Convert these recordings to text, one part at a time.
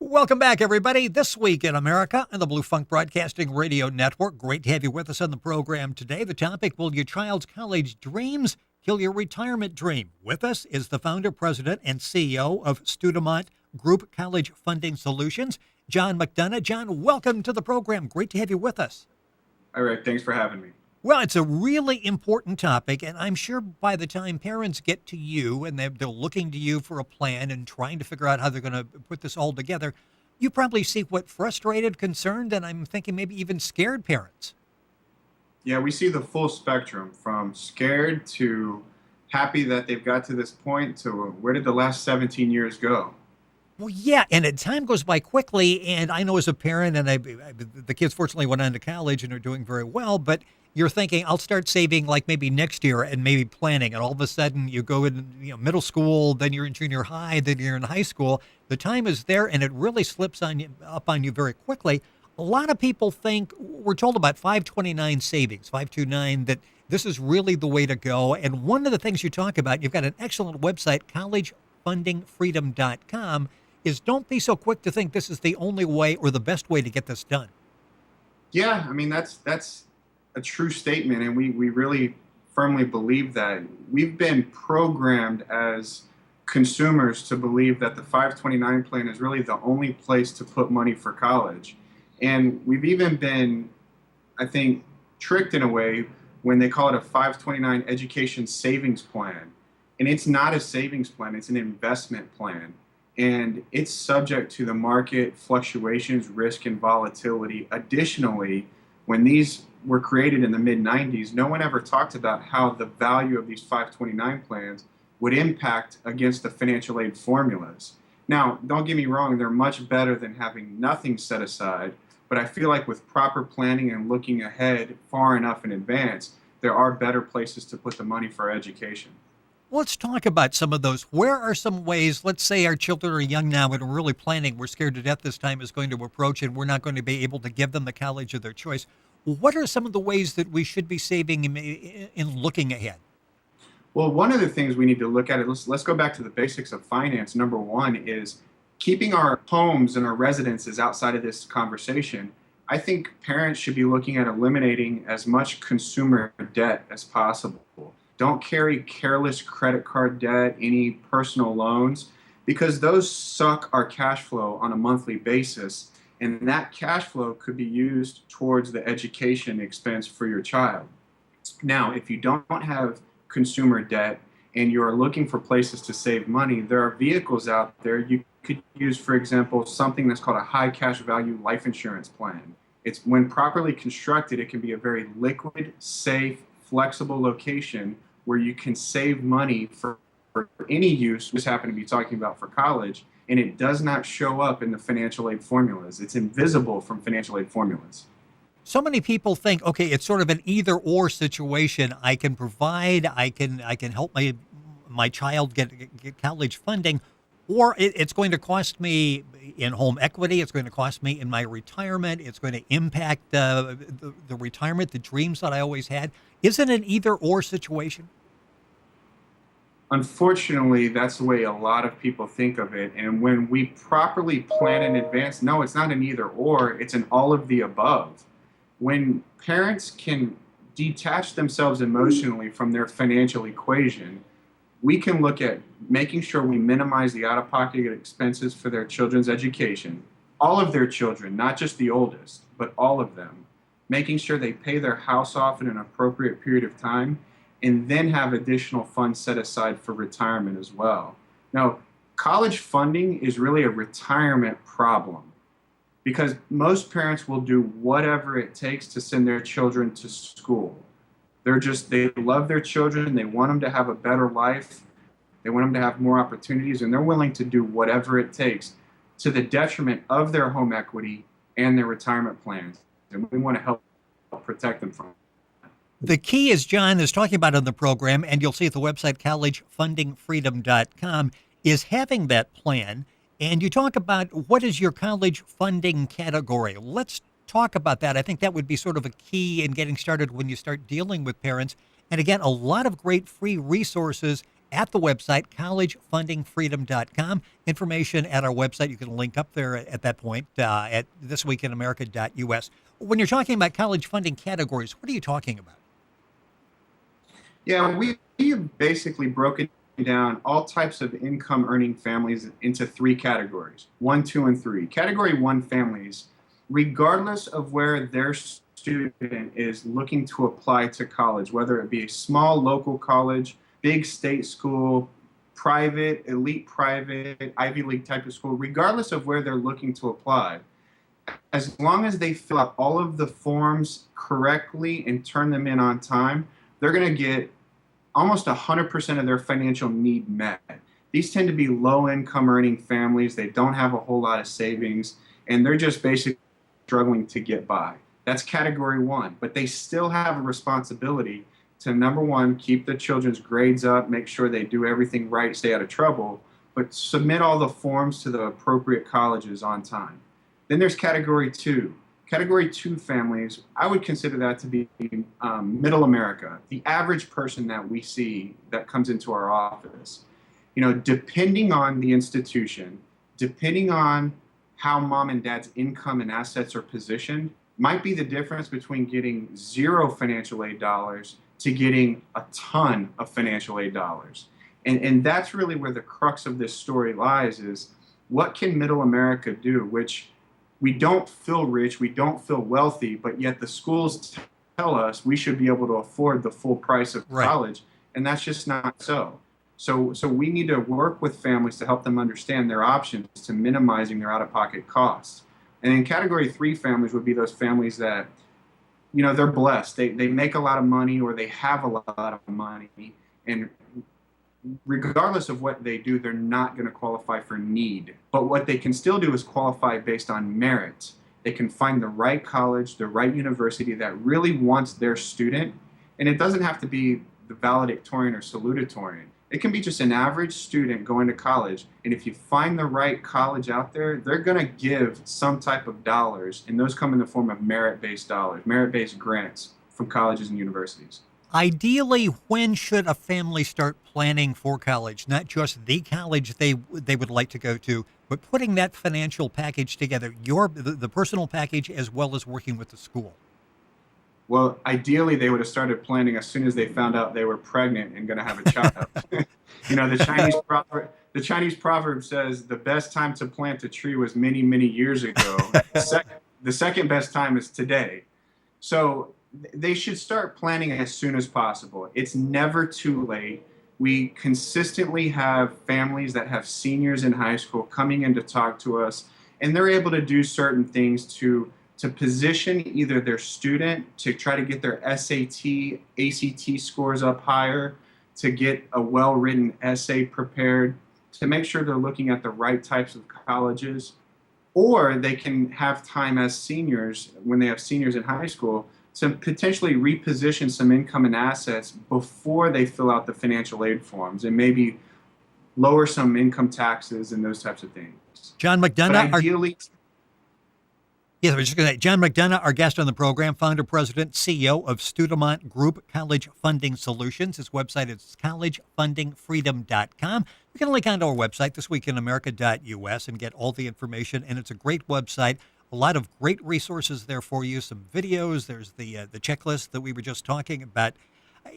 Welcome back, everybody. This week in America and the Blue Funk Broadcasting Radio Network. Great to have you with us on the program today. The topic, will your child's college dreams kill your retirement dream? With us is the founder, president, and CEO of Studemont Group College Funding Solutions, John McDonough. John, welcome to the program. Great to have you with us. All right, thanks for having me. Well, it's a really important topic, and I'm sure by the time parents get to you and they're looking to you for a plan and trying to figure out how they're going to put this all together, you probably see what frustrated, concerned, and I'm thinking maybe even scared parents. Yeah, we see the full spectrum from scared to happy that they've got to this point to where did the last 17 years go? Well, yeah, and time goes by quickly, and I know as a parent, and the kids fortunately went on to college and are doing very well, but you're thinking, I'll start saving like maybe next year and maybe planning, and all of a sudden you go in middle school, then you're in junior high, then you're in high school. The time is there, and it really slips up on you very quickly. A lot of people think, we're told about 529 savings, 529, that this is really the way to go. And one of the things you talk about, you've got an excellent website, collegefundingfreedom.com, is don't be so quick to think this is the only way or the best way to get this done. Yeah, I mean, that's a true statement, and we really firmly believe that. We've been programmed as consumers to believe that the 529 plan is really the only place to put money for college. And we've even been, I think, tricked in a way when they call it a 529 education savings plan. And it's not a savings plan, it's an investment plan. And it's subject to the market fluctuations, risk, and volatility. Additionally, when these were created in the mid-90s, no one ever talked about how the value of these 529 plans would impact against the financial aid formulas. Now, don't get me wrong, they're much better than having nothing set aside, but I feel like with proper planning and looking ahead far enough in advance, there are better places to put the money for education. Let's talk about some of those. Where are some ways, let's say our children are young now and we're really planning, we're scared to death this time is going to approach and we're not going to be able to give them the college of their choice. What are some of the ways that we should be saving in looking ahead? Well, one of the things we need to look at, let's go back to the basics of finance. Number one is keeping our homes and our residences outside of this conversation. I think parents should be looking at eliminating as much consumer debt as possible. Don't carry careless credit card debt, any personal loans, because those suck our cash flow on a monthly basis. And that cash flow could be used towards the education expense for your child. Now, if you don't have consumer debt and you're looking for places to save money, there are vehicles out there you could use, for example, something that's called a high cash value life insurance plan. It's when properly constructed, it can be a very liquid, safe, flexible location where you can save money for any use. We just happen to be talking about for college, and it does not show up in the financial aid formulas. It's invisible from financial aid formulas. So many people think, okay, it's sort of an either or situation. I can provide, I can help my child get college funding, or it's going to cost me in home equity. It's going to cost me in my retirement. It's going to impact the retirement, the dreams that I always had. Is it an either or situation? Unfortunately, that's the way a lot of people think of it. And when we properly plan in advance, no, it's not an either or, it's an all of the above. When parents can detach themselves emotionally from their financial equation, we can look at making sure we minimize the out-of-pocket expenses for their children's education, all of their children, not just the oldest, but all of them, making sure they pay their house off in an appropriate period of time, and then have additional funds set aside for retirement as well. Now, college funding is really a retirement problem because most parents will do whatever it takes to send their children to school. They love their children, they want them to have a better life, they want them to have more opportunities, and they're willing to do whatever it takes to the detriment of their home equity and their retirement plans. And we want to help protect them from it. The key, as John is talking about on the program, and you'll see at the website collegefundingfreedom.com, is having that plan. And you talk about what is your college funding category. Let's talk about that. I think that would be sort of a key in getting started when you start dealing with parents. And again, a lot of great free resources at the website, collegefundingfreedom.com. Information at our website, you can link up there at that point at thisweekinamerica.us. When you're talking about college funding categories, what are you talking about? Yeah, we have basically broken down all types of income earning families into three categories: one, two, and three. Category one families, regardless of where their student is looking to apply to college, whether it be a small local college, big state school, private, elite private, Ivy League type of school, regardless of where they're looking to apply, as long as they fill out all of the forms correctly and turn them in on time, they're going to get almost 100% of their financial need met. These tend to be low income earning families. They don't have a whole lot of savings, and they're just basically struggling to get by. That's category one, but they still have a responsibility to, number one, keep the children's grades up, make sure they do everything right, stay out of trouble, but submit all the forms to the appropriate colleges on time. Then there's category two. Category two families, I would consider that to be middle America, the average person that we see that comes into our office. You know, depending on the institution, depending on how mom and dad's income and assets are positioned, might be the difference between getting zero financial aid dollars to getting a ton of financial aid dollars. And that's really where the crux of this story lies, is what can middle America do, which we don't feel rich, we don't feel wealthy, but yet the schools tell us we should be able to afford the full price of college, and that's just not so. So we need to work with families to help them understand their options to minimizing their out-of-pocket costs. And in category three families would be those families that, you know, they're blessed. They make a lot of money, or they have a lot of money, and regardless of what they do, they're not going to qualify for need. But what they can still do is qualify based on merit. They can find the right college, the right university that really wants their student. And it doesn't have to be the valedictorian or salutatorian. It can be just an average student going to college. And if you find the right college out there, they're going to give some type of dollars. And those come in the form of merit-based dollars, merit-based grants from colleges and universities. Ideally, when should a family start planning for college? Not just the college they would like to go to, but putting that financial package together, the personal package as well as working with the school. Well, ideally, they would have started planning as soon as they found out they were pregnant and going to have a child. You know, the Chinese proverb says the best time to plant a tree was many, many years ago. The second best time is today. So they should start planning as soon as possible. It's never too late. We consistently have families that have seniors in high school coming in to talk to us, and they're able to do certain things to position either their student to try to get their SAT, ACT scores up higher, to get a well-written essay prepared, to make sure they're looking at the right types of colleges, or they can have time as seniors, when they have seniors in high school, to potentially reposition some income and assets before they fill out the financial aid forms, and maybe lower some income taxes and those types of things. John McDonough, ideally, yes, I was just going to say, John McDonough, our guest on the program, founder, president, CEO of Studemont Group College Funding Solutions. His website is collegefundingfreedom.com. You can link onto our website, thisweekinamerica.us, and get all the information. And it's a great website. A lot of great resources there for you, some videos. There's the checklist that we were just talking about.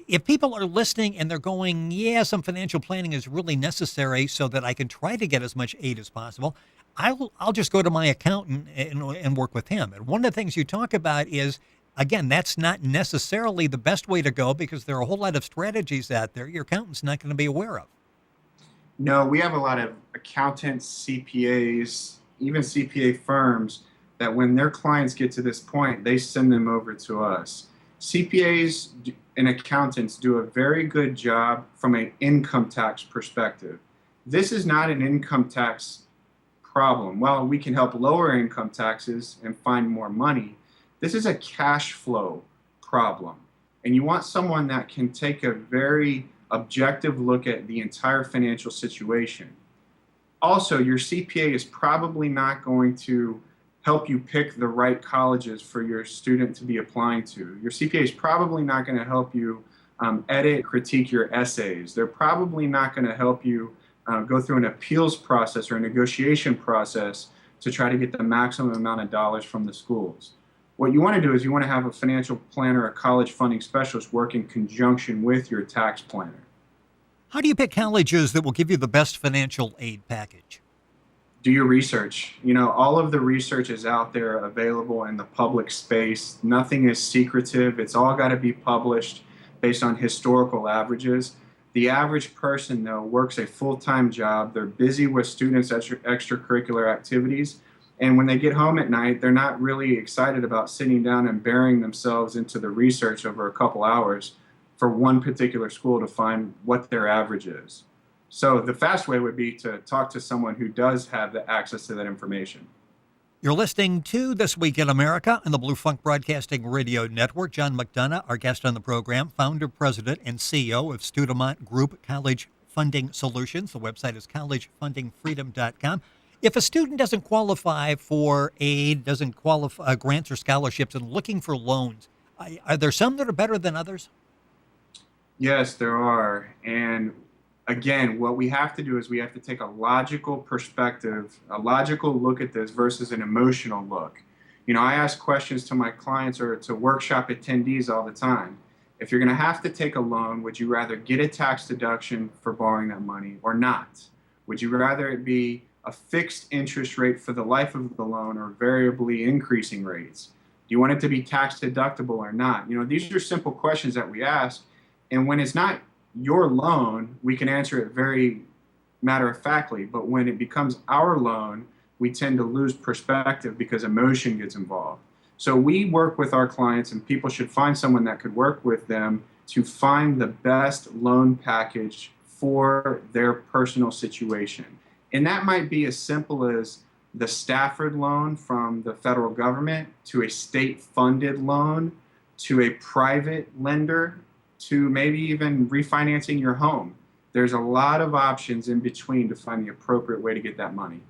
If people are listening and they're going, yeah, some financial planning is really necessary so that I can try to get as much aid as possible, I'll just go to my accountant and work with him. And one of the things you talk about is, again, that's not necessarily the best way to go, because there are a whole lot of strategies out there your accountant's not going to be aware of. No, we have a lot of accountants, CPAs, even CPA firms that when their clients get to this point, they send them over to us. CPAs and accountants do a very good job from an income tax perspective. This is not an income tax problem. While we can help lower income taxes and find more money, this is a cash flow problem. And you want someone that can take a very objective look at the entire financial situation. Also, your CPA is probably not going to help you pick the right colleges for your student to be applying to. Your CPA is probably not going to help you edit, critique your essays. They're probably not going to help you go through an appeals process or a negotiation process to try to get the maximum amount of dollars from the schools. What you want to do is you want to have a financial planner, a college funding specialist work in conjunction with your tax planner. How do you pick colleges that will give you the best financial aid package? Do your research. All of the research is out there available in the public space. Nothing is secretive. It's all got to be published based on historical averages. The average person, though, works a full-time job. They're busy with students' extracurricular activities. And when they get home at night, they're not really excited about sitting down and burying themselves into the research over a couple hours for one particular school to find what their average is. So the fast way would be to talk to someone who does have the access to that information. You're listening to This Week in America on the Blue Funk Broadcasting Radio Network. John McDonough, our guest on the program, founder, president, and CEO of Studemont Group College Funding Solutions. The website is collegefundingfreedom.com. If a student doesn't qualify for aid, doesn't qualify grants or scholarships, and looking for loans, are there some that are better than others? Yes, there are. And again, what we have to do is we have to take a logical perspective, a logical look at this versus an emotional look. I ask questions to my clients or to workshop attendees all the time. If you're going to have to take a loan, would you rather get a tax deduction for borrowing that money or not? Would you rather it be a fixed interest rate for the life of the loan or variably increasing rates? Do you want it to be tax deductible or not? These are simple questions that we ask. And when it's not your loan, we can answer it very matter-of-factly. But when it becomes our loan, we tend to lose perspective because emotion gets involved. So we work with our clients, and people should find someone that could work with them to find the best loan package for their personal situation. And that might be as simple as the Stafford loan from the federal government to a state-funded loan to a private lender to maybe even refinancing your home. There's a lot of options in between to find the appropriate way to get that money.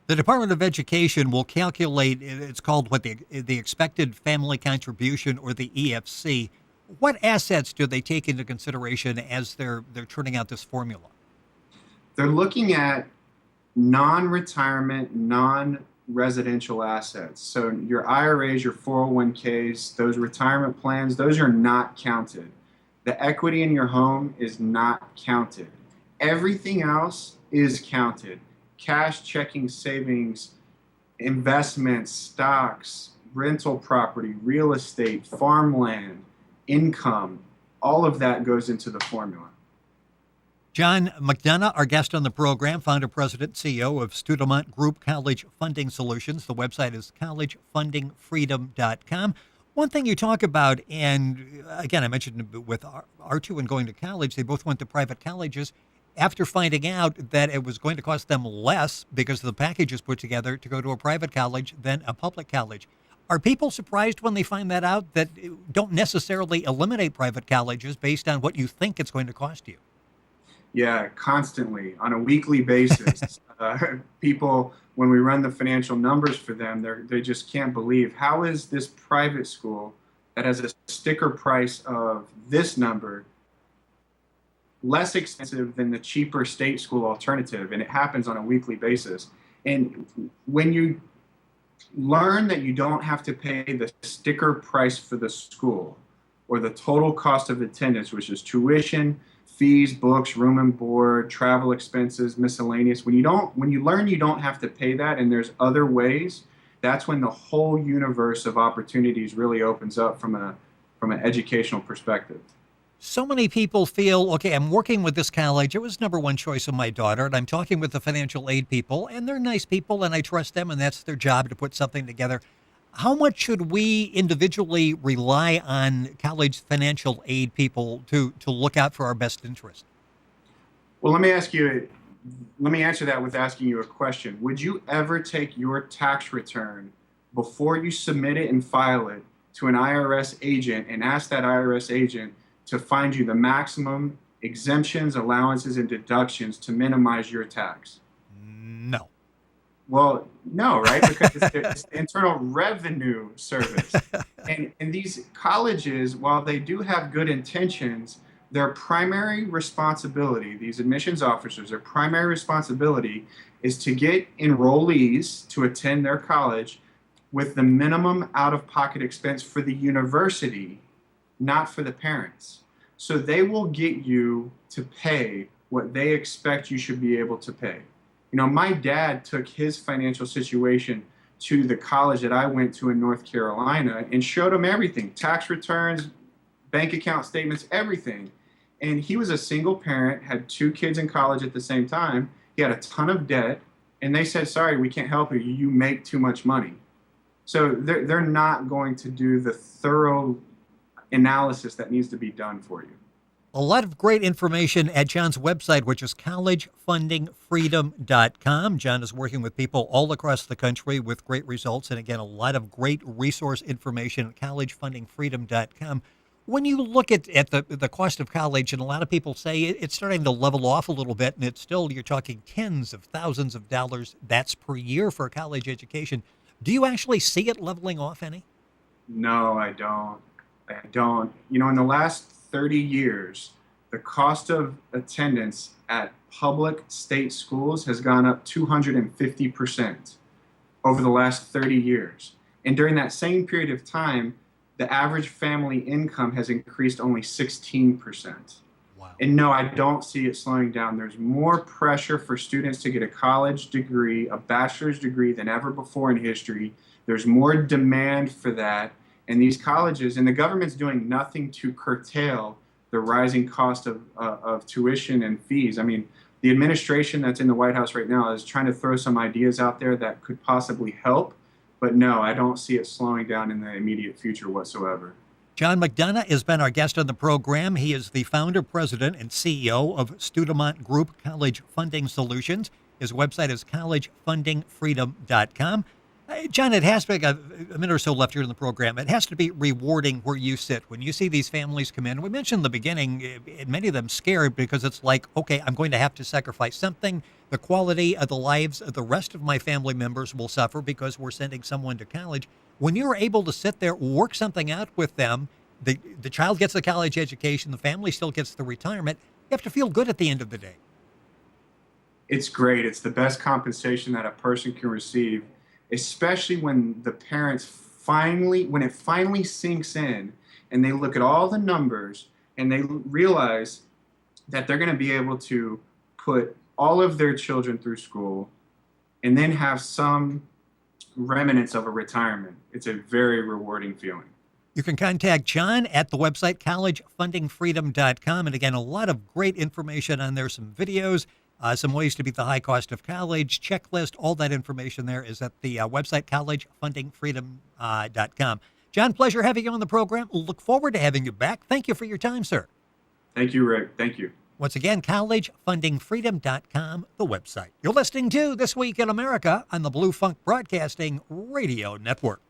The Department of Education will calculate, it's called the expected family contribution, or the EFC. What assets do they take into consideration as they're turning out this formula? They're looking at non-retirement, non-residential assets. So your IRAs, your 401ks, those retirement plans, those are not counted. The equity in your home is not counted. Everything else is counted. Cash, checking, savings, investments, stocks, rental property, real estate, farmland, income, all of that goes into the formula. John McDonough, our guest on the program, founder, president, CEO of Studemont Group College Funding Solutions. The website is collegefundingfreedom.com. One thing you talk about, and again, I mentioned with our two and going to college, they both went to private colleges after finding out that it was going to cost them less because the packages put together to go to a private college than a public college. Are people surprised when they find that out, that don't necessarily eliminate private colleges based on what you think it's going to cost you? Yeah, constantly on a weekly basis. People, when we run the financial numbers for them, they just can't believe, how is this private school that has a sticker price of this number less expensive than the cheaper state school alternative? And it happens on a weekly basis. And when you learn that you don't have to pay the sticker price for the school or the total cost of attendance, which is tuition, fees, books, room and board, travel expenses, miscellaneous. When you learn you don't have to pay that and there's other ways, that's when the whole universe of opportunities really opens up from an educational perspective. So many people feel, okay, I'm working with this college. It was number one choice of my daughter, and I'm talking with the financial aid people, and they're nice people, and I trust them, and that's their job to put something together. How much should we individually rely on college financial aid people to look out for our best interest? Well, let me answer that with asking you a question. Would you ever take your tax return before you submit it and file it to an IRS agent and ask that IRS agent to find you the maximum exemptions, allowances, and deductions to minimize your tax? No. Well, no, right? Because it's the Internal Revenue Service. And these colleges, while they do have good intentions, Their primary responsibility, these admissions officers, their primary responsibility is to get enrollees to attend their college with the minimum out-of-pocket expense for the university, not for the parents. So they will get you to pay what they expect you should be able to pay. You know, my dad took his financial situation to the college that I went to in North Carolina and showed him everything, tax returns, bank account statements, everything. And he was a single parent, had 2 kids in college at the same time. He had a ton of debt, and they said, sorry, we can't help you. You make too much money. So they're not going to do the thorough analysis that needs to be done for you. A lot of great information at John's website, which is collegefundingfreedom.com. John is working with people all across the country with great results. And again, a lot of great resource information at collegefundingfreedom.com. When you look at the cost of college, and a lot of people say it's starting to level off a little bit, and it's still, you're talking tens of thousands of dollars, that's per year for a college education. Do you actually see it leveling off any? No, I don't. I don't. You know, in the last 30 years, the cost of attendance at public state schools has gone up 250% over the last 30 years. And during that same period of time, the average family income has increased only 16%. Wow. And no, I don't see it slowing down. There's more pressure for students to get a college degree, a bachelor's degree, than ever before in history. There's more demand for that. And these colleges, and the government's doing nothing to curtail the rising cost of tuition and fees. I mean, the administration that's in the White House right now is trying to throw some ideas out there that could possibly help. But no, I don't see it slowing down in the immediate future whatsoever. John McDonough has been our guest on the program. He is the founder, president, and CEO of Studemont Group College Funding Solutions. His website is collegefundingfreedom.com. John, it has to be a minute or so left here in the program. It has to be rewarding where you sit. When you see these families come in, we mentioned in the beginning, many of them scared because it's like, okay, I'm going to have to sacrifice something. The quality of the lives of the rest of my family members will suffer because we're sending someone to college. When you're able to sit there, work something out with them, the child gets the college education, the family still gets the retirement, you have to feel good at the end of the day. It's great. It's the best compensation that a person can receive, especially when the parents when it finally sinks in and they look at all the numbers and they realize that they're going to be able to put all of their children through school and then have some remnants of a retirement. It's a very rewarding feeling. You can contact John at the website collegefundingfreedom.com. And again, a lot of great information on there, some videos, some ways to beat the high cost of college, checklist, all that information there is at the website collegefundingfreedom.com. John, pleasure having you on the program. Look forward to having you back. Thank you for your time, sir. Thank you, Rick. Thank you. Once again, collegefundingfreedom.com, the website. You're listening to This Week in America on the Blue Funk Broadcasting Radio Network.